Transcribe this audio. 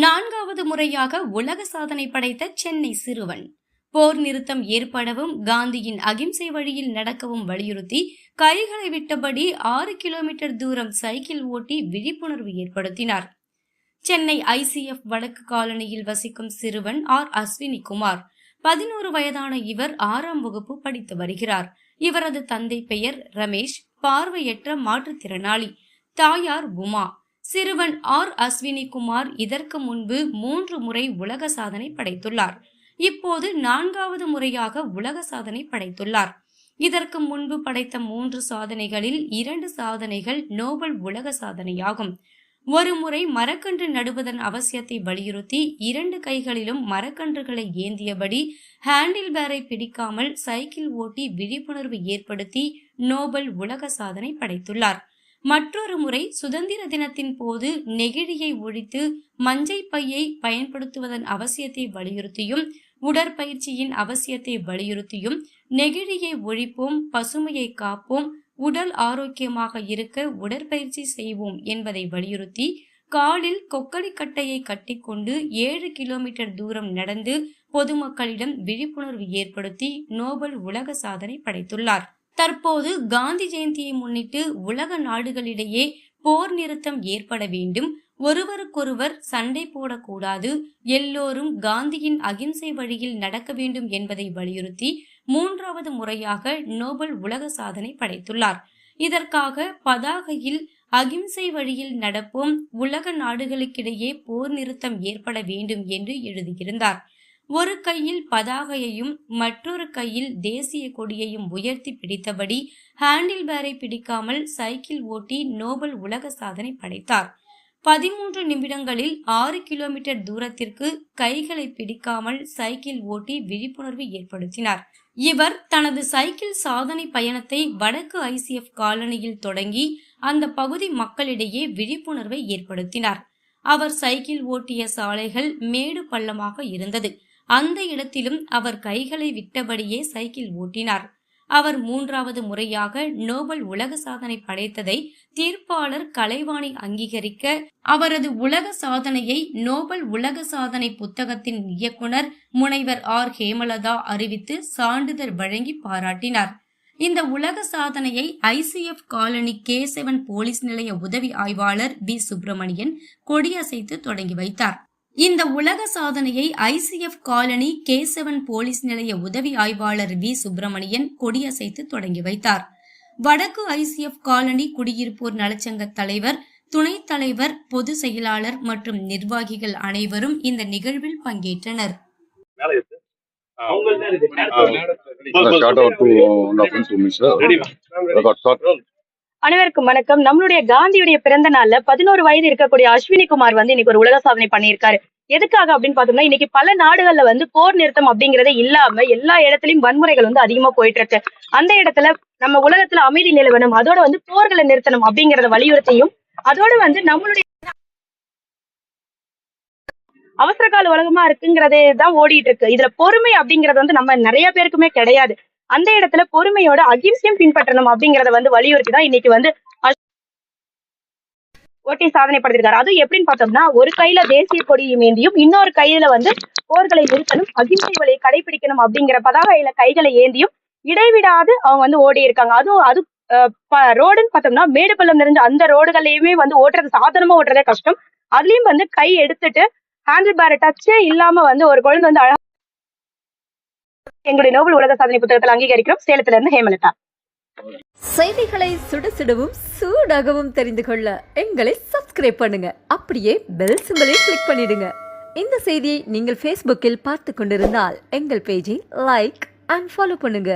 4வது முறையாக உலக சாதனை படைத்த சென்னை சிறுவன். போர் நிறுத்தம் ஏற்படவும் காந்தியின் அகிம்சை வழியில் நடக்கவும் வலியுறுத்தி கைகளை விட்டபடி 6 கிலோமீட்டர் தூரம் சைக்கிள் ஓட்டி விழிப்புணர்வு ஏற்படுத்தினார். சென்னை ICF வடக்கு காலனியில் வசிக்கும் சிறுவன் அஸ்வினி குமார். 11 வயதான இவர் 6ஆம் வகுப்பு படித்து வருகிறார். இவரது தந்தை பெயர் ரமேஷ், பார்வையற்ற மாற்றுத்திறனாளி. தாயார் உமா. சிறுவன் அஸ்வினி குமார் இதற்கு முன்பு 3 முறை உலக சாதனை படைத்துள்ளார். இப்போது 4வது முறையாக உலக சாதனை படைத்துள்ளார். இதற்கு முன்பு படைத்த 3 சாதனைகளில் 2 சாதனைகள் நோபல் உலக சாதனையாகும். ஒரு முறை மரக்கன்று நடுவதன் அவசியத்தை வலியுறுத்தி 2 கைகளிலும் மரக்கன்றுகளை ஏந்தியபடி ஹேண்டில் பேரை பிடிக்காமல் சைக்கிள் ஓட்டி விழிப்புணர்வு ஏற்படுத்தி நோபல் உலக சாதனை படைத்துள்ளார். மற்றொரு முறை சுதந்திர தினத்தின் போது நெகிழியை ஒழித்து மஞ்சை பையை பயன்படுத்துவதன் அவசியத்தை வலியுறுத்தியும் உடற்பயிற்சியின் அவசியத்தை வலியுறுத்தியும் நெகிழியை ஒழிப்போம், பசுமையை காப்போம், உடல் ஆரோக்கியமாக இருக்க உடற்பயிற்சி செய்வோம் என்பதை வலியுறுத்தி காலில் கொக்கடி கட்டையை கட்டிக்கொண்டு 7 கிலோமீட்டர் தூரம் நடந்து பொதுமக்களிடம் விழிப்புணர்வு ஏற்படுத்தி நோபல் உலக சாதனை படைத்துள்ளார். தற்போது காந்தி ஜெயந்தியை முன்னிட்டு உலக நாடுகளிடையே போர் நிறுத்தம் ஏற்பட வேண்டும், ஒருவருக்கொருவர் சண்டை போடக்கூடாது, எல்லோரும் காந்தியின் அகிம்சை வழியில் நடக்க வேண்டும் என்பதை வலியுறுத்தி 3வது முறையாக நோபல் உலக சாதனை படைத்துள்ளார். இதற்காக பதாகையில் அகிம்சை வழியில் நடப்போம், உலக நாடுகளுக்கிடையே போர் நிறுத்தம் ஏற்பட வேண்டும் என்று எழுதியிருந்தார். ஒரு கையில் பதாகையையும் மற்றொரு கையில் தேசிய கொடியையும் உயர்த்தி பிடித்தபடி ஹேண்டில் பேரை பிடிக்காமல் சைக்கிள் ஓட்டி நோபல் உலக சாதனை படைத்தார். 13 நிமிடங்களில் 6 கிலோமீட்டர் தூரத்திற்கு கைகளை பிடிக்காமல் சைக்கிள் ஓட்டி விழிப்புணர்வு ஏற்படுத்தினார். இவர் தனது சைக்கிள் சாதனை பயணத்தை வடக்கு ICF காலனியில் தொடங்கி அந்த பகுதி மக்களிடையே விழிப்புணர்வை ஏற்படுத்தினார். அவர் சைக்கிள் ஓட்டிய சாலைகள் மேடு பள்ளமாக இருந்தது. அந்த இடத்திலும் அவர் கைகளை விட்டபடியே சைக்கிள் ஓட்டினார். அவர் 3வது முறையாக நோபல் உலக சாதனை படைத்ததை தீர்ப்பாளர் கலைவாணி அங்கீகரிக்க அவரது உலக சாதனையை நோபல் உலக சாதனை புத்தகத்தின் இயக்குனர் முனைவர் ஹேமலதா அறிவித்து சான்றிதழ் வழங்கி பாராட்டினார். இந்த உலக சாதனையை ICF காலனி K7 போலீஸ் நிலைய உதவி ஆய்வாளர் B சுப்பிரமணியன் கொடியசைத்து தொடங்கி வைத்தார். இந்த உலக சாதனையை ICF காலனி K7 போலீஸ் நிலைய உதவி ஆய்வாளர் V சுப்பிரமணியன் கொடியசைத்து தொடங்கி வைத்தார். வடக்கு ICF காலனி குடியிருப்போர் நலச்சங்க தலைவர், துணைத் தலைவர், பொது செயலாளர் மற்றும் நிர்வாகிகள் அனைவரும் இந்த நிகழ்வில் பங்கேற்றனர். அனைவருக்கும் வணக்கம். நம்மளுடைய காந்தியுடைய பிறந்த நாள்ல 11 வயது இருக்கக்கூடிய அஸ்வினி குமார் இன்னைக்கு ஒரு உலக சாதனை பண்ணியிருக்காரு. எதுக்காக அப்படின்னு பார்த்தோம்னா, இன்னைக்கு பல நாடுகள்ல போர் நிறுத்தம் அப்படிங்கறதே இல்லாம எல்லா இடத்துலயும் வன்முறைகள் அதிகமா போயிட்டு இருக்கு. அந்த இடத்துல நம்ம உலகத்துல அமைதி நிலவணும், அதோட போர்களை நிறுத்தணும் அப்படிங்கறத வலியுறுத்தியும், அதோட நம்மளுடைய அவசர கால உலகமா இருக்குங்கிறதே தான் ஓடிட்டு இருக்கு. இதுல பொறுமை அப்படிங்கறது நம்ம நிறைய பேருக்குமே கிடையாது. அந்த இடத்துல பொறுமையோட அகிம்சையும் பின்பற்றணும் அப்படிங்கறத வலியுறுத்தி தான் இன்னைக்கு ஓட்டி சாதனை படுத்திருக்காரு. அது எப்படின்னு பார்த்தோம்னா, ஒரு கையில தேசிய கொடியும் ஏந்தியும் இன்னொரு கையில போர்களை நிறுத்தணும், அகிம்சை வழியை கடைபிடிக்கணும் அப்படிங்கிற பதாகையில கைகளை ஏந்தியும் இடைவிடாது அவங்க ஓடி இருக்காங்க. அது ரோடுன்னு பார்த்தோம்னா மேடு பள்ளம் நிறைஞ்ச அந்த ரோடுகளையுமே ஓட்டுறது, சாதாரணமா ஓட்டுறதே கஷ்டம். அதுலயும் கை எடுத்துட்டு ஹேண்டில் பேரை டச்சே இல்லாம ஒரு குழந்தை அழகா எங்களுடைய நோபல் உலக சாதனை புத்தகத்தில் அங்கீகரிக்கிறோம். சேலத்துல இருந்து ஹேமலதா. செய்திகளை சுடசுடவும் சூடாகவும் தெரிந்து கொள்ள எங்களை சப்ஸ்கிரைப் பண்ணுங்க. அப்படியே பெல் சிம்பலையும் கிளிக் பண்ணிடுங்க. இந்த செய்தியை நீங்கள் Facebookல் பார்த்து கொண்டிருந்தால் எங்கள் பேஜை லைக் அண்ட் ஃபாலோ பண்ணுங்க.